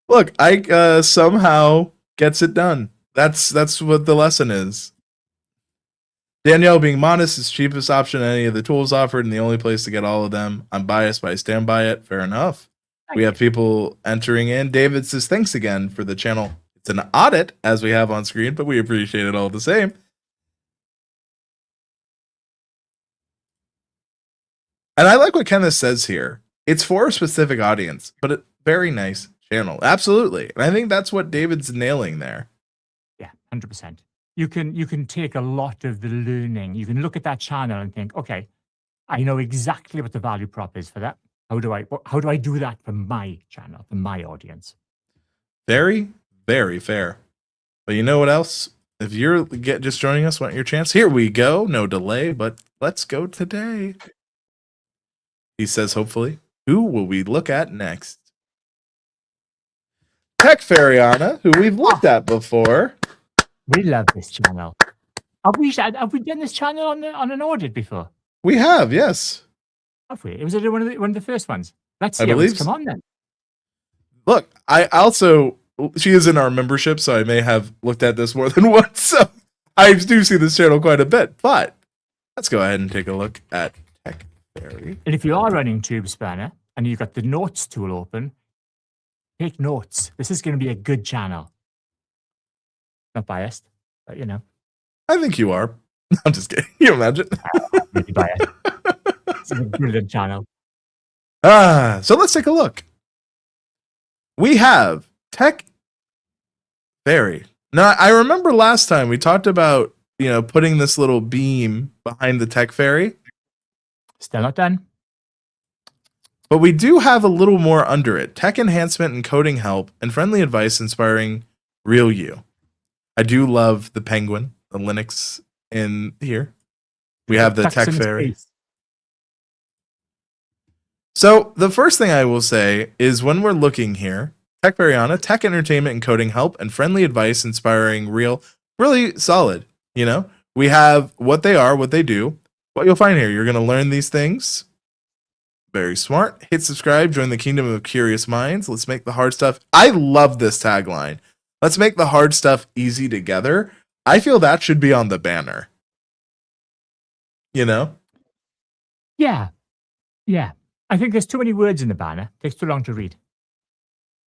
A: Look, Ike somehow gets it done. That's what the lesson is. Danielle, being modest, is the cheapest option any of the tools offered, and the only place to get all of them. I'm biased, but I stand by it. Fair enough. We have people entering in. David says, thanks again for the channel. It's an audit, as we have on screen, but we appreciate it all the same. And I like what Kenneth says here. It's for a specific audience, but a very nice channel. Absolutely. And I think that's what David's nailing there.
B: Yeah, 100%. You can take a lot of the learning. You can look at that channel and think, okay, I know exactly what the value prop is for that. How do I do that for my channel, for my audience?
A: Very, very fair. But you know what else? If you're just joining us, want your chance? Here we go. No delay, but let's go today. He says, hopefully. Who will we look at next? Tech Fairyana, who we've looked at before.
B: We love this channel. Have we done this channel on an audit before?
A: We have, yes.
B: Have we? Was it one of the first ones? Let's
A: I
B: see how
A: believe
B: it's come on then.
A: Look, I also, she is in our membership, so I may have looked at this more than once. So I do see this channel quite a bit. But let's go ahead and take a look at Tech Fairy.
B: And if you are running Tubespanner and you've got the notes tool open, take notes. This is going to be a good channel. Not biased, but you know.
A: I think you are. I'm just kidding. You imagine?
B: Really biased. It's a brilliant channel.
A: So let's take a look. We have Tech Fairy. Now, I remember last time we talked about, putting this little beam behind the Tech Fairy.
B: Still not done.
A: But we do have a little more under it. Tech enhancement and coding help and friendly advice inspiring real you. I do love the penguin, the Linux in here. We have the Tech Fairy. So the first thing I will say is when we're looking here, Tech Fairyana, tech entertainment and coding help and friendly advice inspiring real, really solid. We have what they are, what they do. What you'll find here, you're going to learn these things. Very smart. Hit subscribe, join the kingdom of curious minds. Let's make the hard stuff. I love this tagline. Let's make the hard stuff easy together. I feel that should be on the banner.
B: Yeah. I think there's too many words in the banner. It takes too long to read.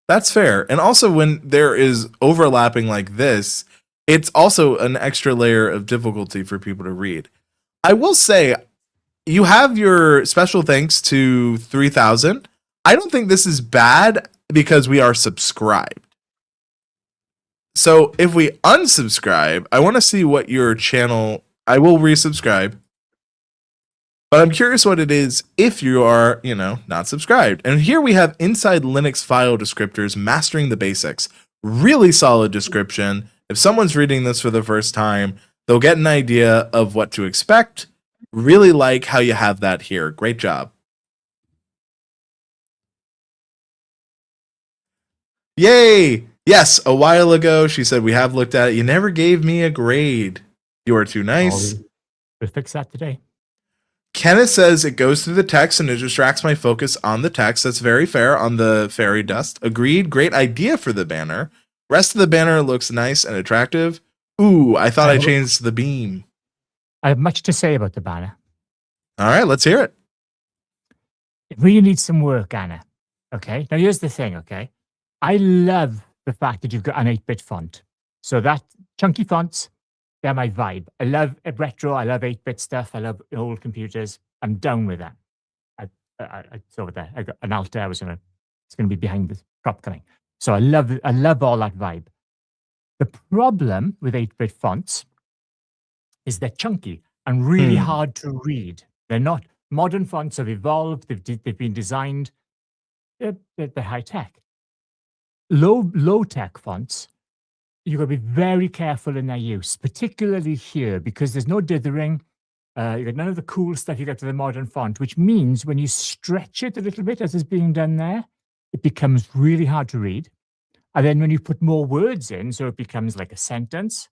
A: That's fair. And also when there is overlapping like this, it's also an extra layer of difficulty for people to read. I will say, you have your special thanks to 3000. I don't think this is bad because we are subscribed. So if we unsubscribe, I want to see what your channel, I will resubscribe. But I'm curious what it is if you are, not subscribed. And here we have Inside Linux File Descriptors, Mastering the Basics. Really solid description. If someone's reading this for the first time, they'll get an idea of what to expect. Really like how you have that here. Great job. Yay! Yes, a while ago, she said, we have looked at it. You never gave me a grade. You are too nice.
B: We'll fix that today.
A: Kenneth says it goes through the text and it distracts my focus on the text. That's very fair on the fairy dust. Agreed. Great idea for the banner. Rest of the banner looks nice and attractive. Ooh, I thought I changed the beam.
B: I have much to say about the banner.
A: All right, let's hear it.
B: It really needs some work, Anna. Okay. Now here's the thing, okay? I love the fact that you've got an 8-bit font. So that chunky fonts, they're my vibe. I love retro. I love 8-bit stuff. I love old computers. I'm down with that. It's over there. I got an Altair. It's going to be behind the prop coming. So I love all that vibe. The problem with 8-bit fonts is they're chunky and really hard to read. They're not. Modern fonts have evolved. They've been designed. They're high tech. Low tech fonts, you've got to be very careful in their use, particularly here, because there's no dithering. You've got none of the cool stuff you get to the modern font, which means when you stretch it a little bit, as is being done there, it becomes really hard to read. And then when you put more words in, so it becomes like a sentence,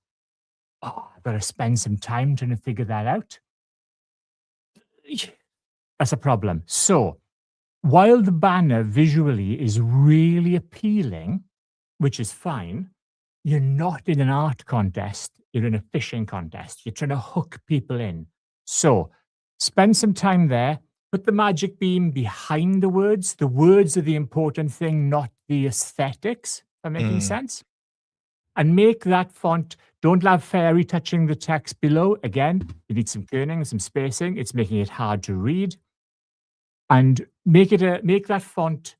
B: I've got to spend some time trying to figure that out. That's a problem. So while the banner visually is really appealing, which is fine, you're not in an art contest, you're in a fishing contest. You're trying to hook people in. So spend some time there, put the magic beam behind the words. The words are the important thing, not the aesthetics. Am I making sense? And make that font, don't have fairy touching the text below. Again, you need some kerning, some spacing. It's making it hard to read. And make that font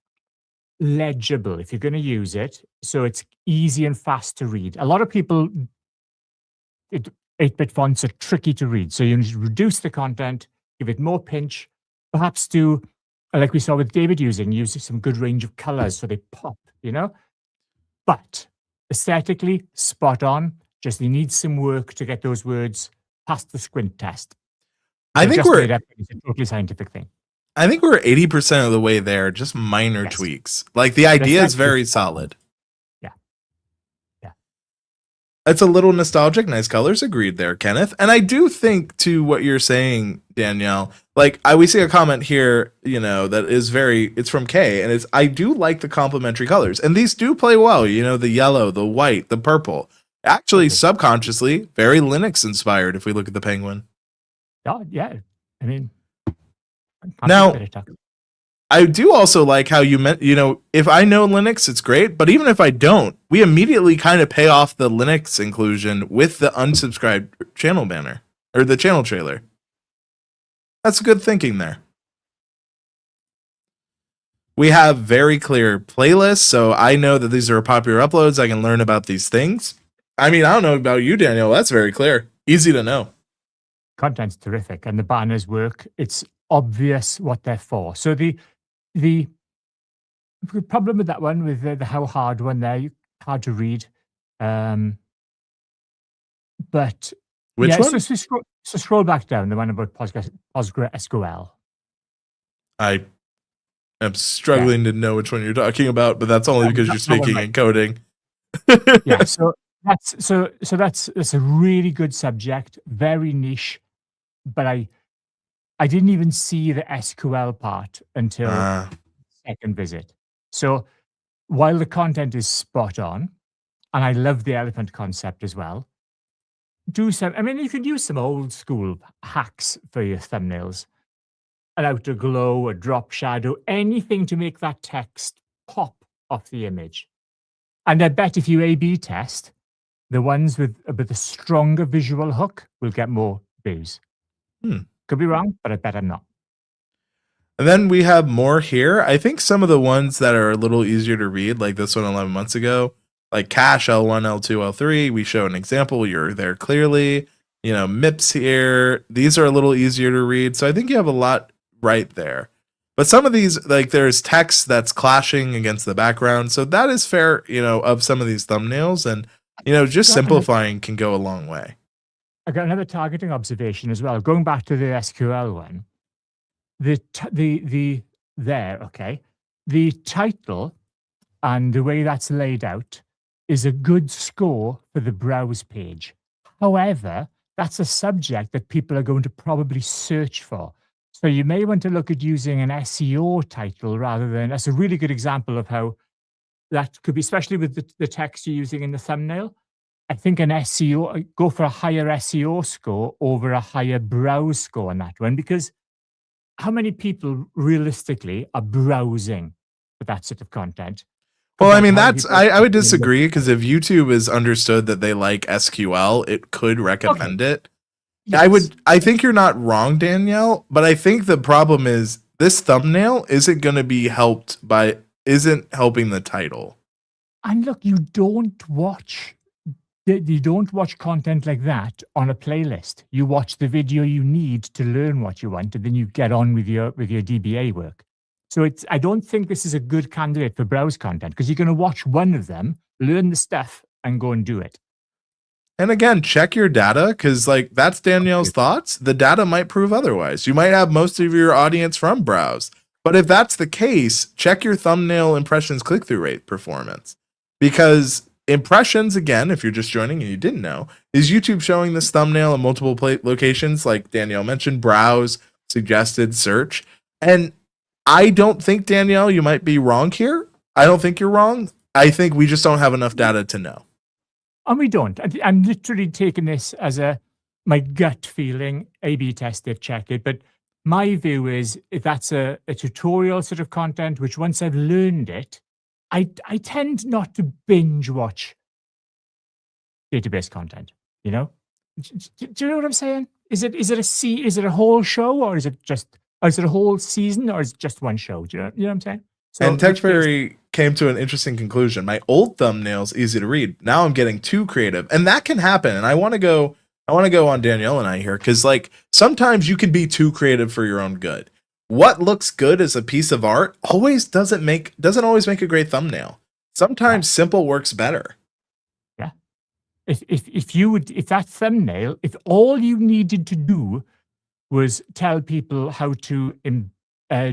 B: legible if you're going to use it, so it's easy and fast to read. A lot of people, 8-bit fonts are tricky to read, so you need to reduce the content, give it more pinch, perhaps do, like we saw with David use some good range of colors so they pop, But aesthetically, spot on. Just you need some work to get those words past the squint test.
A: I think
B: it's a totally scientific thing.
A: I think we're 80% of the way there, just minor tweaks. Like the idea is very solid. It's a little nostalgic, nice colors. Agreed there, Kenneth. And I do think to what you're saying, Danielle, like we see a comment here, that is it's from Kay, and I do like the complementary colors. And these do play well, the yellow, the white, the purple. Actually, subconsciously, very Linux inspired if we look at the penguin.
B: Oh, yeah. I mean,
A: now, I do also like how you meant, if I know Linux, it's great. But even if I don't, we immediately kind of pay off the Linux inclusion with the unsubscribed channel banner or the channel trailer. That's good thinking there. We have very clear playlists, so I know that these are popular uploads. I can learn about these things. I mean, I don't know about you, Daniel. That's very clear. Easy to know.
B: Content's terrific, and the banners work. It's obvious what they're for. So the problem with that one, with the how hard one there, hard to read. But
A: which one?
B: So scroll back down, the one about PostgreSQL.
A: I am struggling to know which one you're talking about, but that's only because you're speaking in coding.
B: Yeah, so that's a really good subject, very niche, but I didn't even see the SQL part until second visit. So while the content is spot on, and I love the elephant concept as well, you can use some old school hacks for your thumbnails. An outer glow, a drop shadow, anything to make that text pop off the image. And I bet if you A/B test, the ones with a bit of stronger visual hook will get more views. Could be wrong, but I bet I'm not.
A: And then we have more here. I think some of the ones that are a little easier to read, like this one 11 months ago, like cache L1, L2, L3, we show an example. You're there clearly. MIPS here. These are a little easier to read. So I think you have a lot right there. But some of these, like there's text that's clashing against the background. So that is fair, of some of these thumbnails. And, just simplifying can go a long way.
B: I got another targeting observation as well. Going back to the SQL one, the title and the way that's laid out is a good score for the browse page. However, that's a subject that people are going to probably search for. So you may want to look at using an SEO title rather than, that's a really good example of how that could be, especially with the text you're using in the thumbnail. I think an SEO, go for a higher SEO score over a higher browse score on that one, because how many people realistically are browsing for that sort of content?
A: Well, I mean, I would disagree, because if YouTube is understood that they like SQL, it could recommend it. Yes. I think you're not wrong, Danielle, but I think the problem is this thumbnail isn't helping the title.
B: And look, you don't watch content like that on a playlist. You watch the video you need to learn what you want, and then you get on with your DBA work. So I don't think this is a good candidate for browse content, because you're going to watch one of them, learn the stuff, and go and do it.
A: And again, check your data, because that's Danielle's thoughts. The data might prove otherwise. You might have most of your audience from browse. But if that's the case, check your thumbnail impressions click-through rate performance. Because impressions, again, if you're just joining and you didn't know, is YouTube showing this thumbnail in multiple locations, like Danielle mentioned, browse, suggested, search. And I don't think, Danielle, you might be wrong here. I don't think you're wrong. I think we just don't have enough data to know.
B: And we don't. I'm literally taking this as my gut feeling, A/B test it, check it. But my view is, if that's a tutorial sort of content, which once I've learned it, I tend not to binge watch database content. Do you know what I'm saying? Is it a whole show, or is it a whole season, or is it just one show? Do you know what I'm saying? So,
A: and TechFairy came to an interesting conclusion. My old thumbnail's easy to read. Now I'm getting too creative, and that can happen. And I want to go on Danielle and I here, because sometimes you can be too creative for your own good. What looks good as a piece of art doesn't always make a great thumbnail. Sometimes simple works better.
B: Yeah. If that thumbnail, if all you needed to do was tell people how to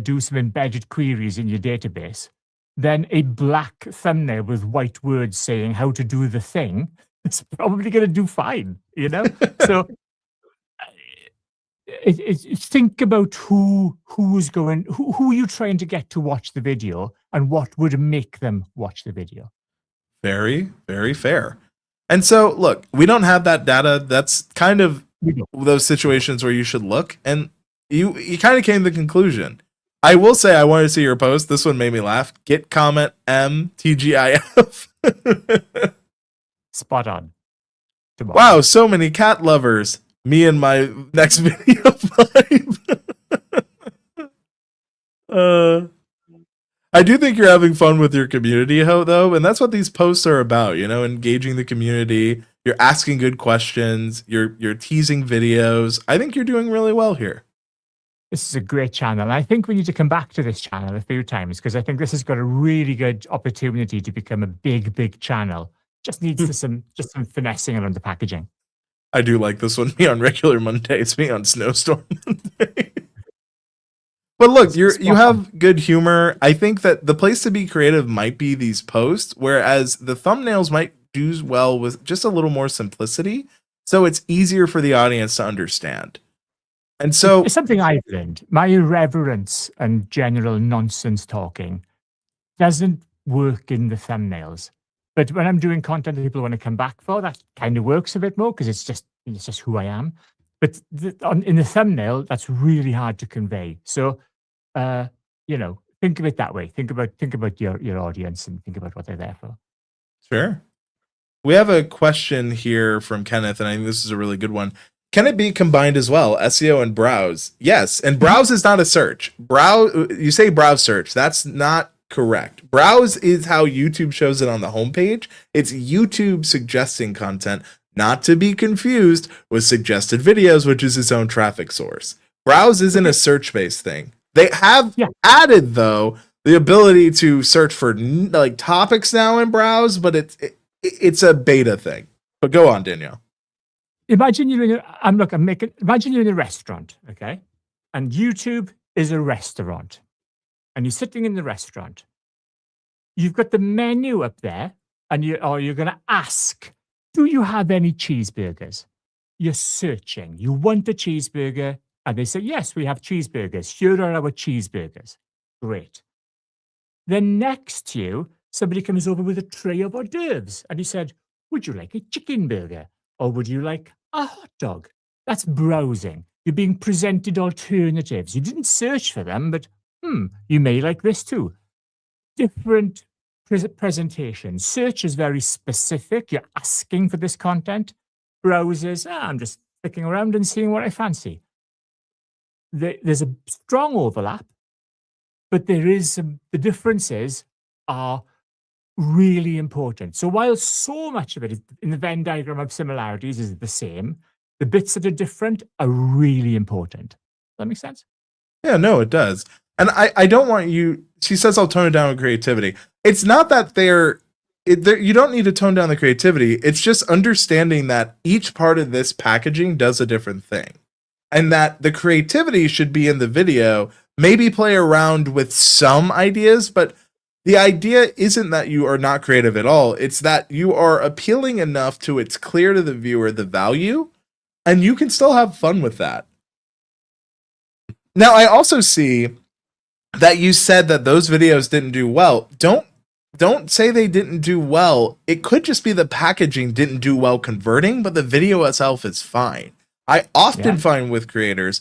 B: do some embedded queries in your database, then a black thumbnail with white words saying how to do the thing it's probably going to do fine, you know? So think about who are you trying to get to watch the video and what would make them watch the video.
A: Very, very fair. And so, look, we don't have that data. That's kind of those situations where you should look, and you kind of came to the conclusion. I will say I wanted to see your post. This one made me laugh. Get comment MTGIF.
B: Spot on. Tomorrow.
A: Wow, so many cat lovers. Me and my next video vibe. I do think you're having fun with your community, though, and that's what these posts are about. You know, engaging the community. You're asking good questions. You're teasing videos. I think you're doing really well here.
B: This is a great channel. I think we need to come back to this channel a few times because I think this has got a really good opportunity to become a big channel. Just needs some finessing around the packaging.
A: I do like this one. Me on regular Mondays, me on snowstorm Monday. But look, you have good humor. I think that the place to be creative might be these posts, whereas the thumbnails might do well with just a little more simplicity, so it's easier for the audience to understand. And so
B: it's something I've learned. My irreverence and general nonsense talking doesn't work in the thumbnails. But when I'm doing content that people want to come back for, that kind of works a bit more because it's just who I am. But in the thumbnail, that's really hard to convey. So, you know, think of it that way. Think about your audience and think about what they're there for.
A: Sure. We have a question here from Kenneth, and I think this is a really good one. Can it be combined as well, SEO and browse? Yes, and browse is not a search. You say browse search. That's not correct. Browse is how YouTube shows it on the homepage. It's YouTube suggesting content, not to be confused with suggested videos, which is its own traffic source. Browse isn't a search-based thing. They have added, though, the ability to search for like topics now in browse, but it's a beta thing. But go on, Danielle.
B: Imagine you're in imagine you're in a restaurant, okay? And YouTube is a restaurant. And you're sitting in the restaurant. You've got the menu up there, and you're going to ask, do you have any cheeseburgers? You're searching. You want a cheeseburger, and they say, yes, we have cheeseburgers. Here are our cheeseburgers. Great. Then next to you, somebody comes over with a tray of hors d'oeuvres, and he said, would you like a chicken burger? Or would you like a hot dog? That's browsing. You're being presented alternatives. You didn't search for them, but you may like this too. Different presentations. Search is very specific. You're asking for this content. Browsers, I'm just clicking around and seeing what I fancy. There's a strong overlap, but the differences are really important. So while so much of it is in the Venn diagram of similarities is the same, the bits that are different are really important. Does that make sense?
A: Yeah, no, it does. And I don't want you, she says I'll tone it down with creativity. It's not that you don't need to tone down the creativity. It's just understanding that each part of this packaging does a different thing. And that the creativity should be in the video, maybe play around with some ideas, but the idea isn't that you are not creative at all. It's that you are appealing enough to it's clear to the viewer the value, and you can still have fun with that. Now, I also see that you said that those videos didn't do well. Don't say they didn't do well. It could just be the packaging didn't do well converting, but the video itself is fine. I often find with creators,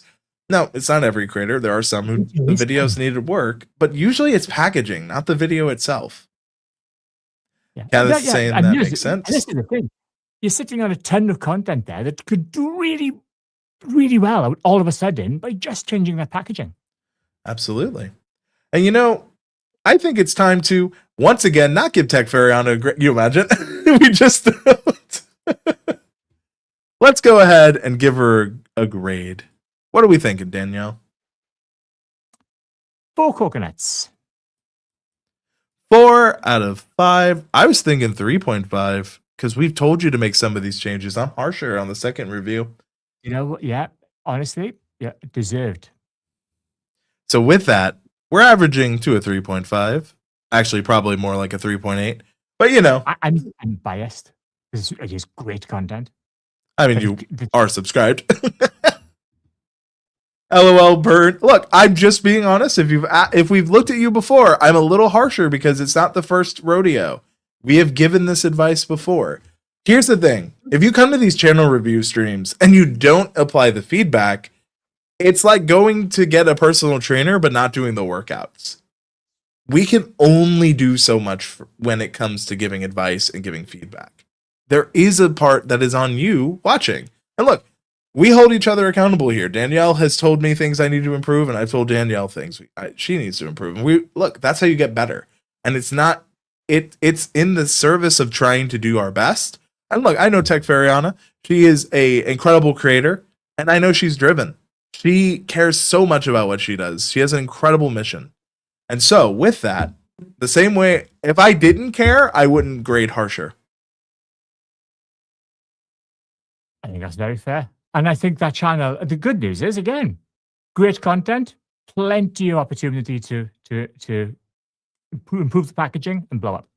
A: no, it's not every creator. There are some who the videos needed work, but usually it's packaging, not the video itself. Yeah, that's saying that makes sense.
B: This is the thing. You're sitting on a ton of content there that could do really, really well all of a sudden by just changing that packaging.
A: Absolutely. And you know, I think it's time to once again not give Tech Fairy on a grade. You imagine? We just don't. Let's go ahead and give her a grade. What are we thinking, Danielle?
B: 4 coconuts.
A: 4 out of 5. I was thinking 3.5 because we've told you to make some of these changes. I'm harsher on the second review.
B: You know what? Yeah, honestly, yeah, deserved.
A: So with that, we're averaging to a 3.5. Actually, probably more like a 3.8. But you know,
B: I'm biased. It is great content.
A: I mean,
B: But
A: you
B: it-
A: are subscribed. LOL, Bird. Look, I'm just being honest. If we've looked at you before, I'm a little harsher because it's not the first rodeo. We have given this advice before. Here's the thing: if you come to these channel review streams and you don't apply the feedback, it's like going to get a personal trainer but not doing the workouts. We can only do so much when it comes to giving advice and giving feedback. There is a part that is on you watching. And look, we hold each other accountable here. Danielle has told me things I need to improve, and I've told Danielle things she needs to improve. And look, that's how you get better. And it's not it's in the service of trying to do our best. And look, I know Tech Fariana. She is a incredible creator, and I know she's driven. She cares so much about what she does. She has an incredible mission. And so, with that, the same way, if I didn't care, I wouldn't grade harsher.
B: I think that's very fair. And I think that channel, the good news is, again, great content, plenty of opportunity to improve the packaging and blow up.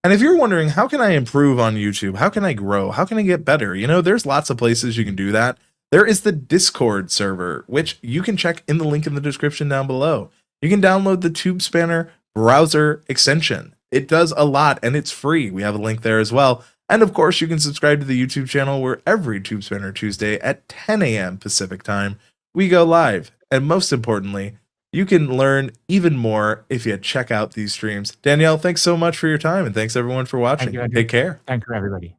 A: And if you're wondering, how can I improve on YouTube? How can I grow? How can I get better? You know, there's lots of places you can do that. There is the Discord server, which you can check in the link in the description down below. You can download the Tubespanner browser extension. It does a lot, and it's free. We have a link there as well. And of course, you can subscribe to the YouTube channel where every Tubespanner Tuesday at 10 a.m. Pacific time, we go live. And most importantly, you can learn even more if you check out these streams. Danielle, thanks so much for your time, and thanks everyone for watching.
B: Thank you, Andrew.
A: Take care.
B: Thank you, everybody.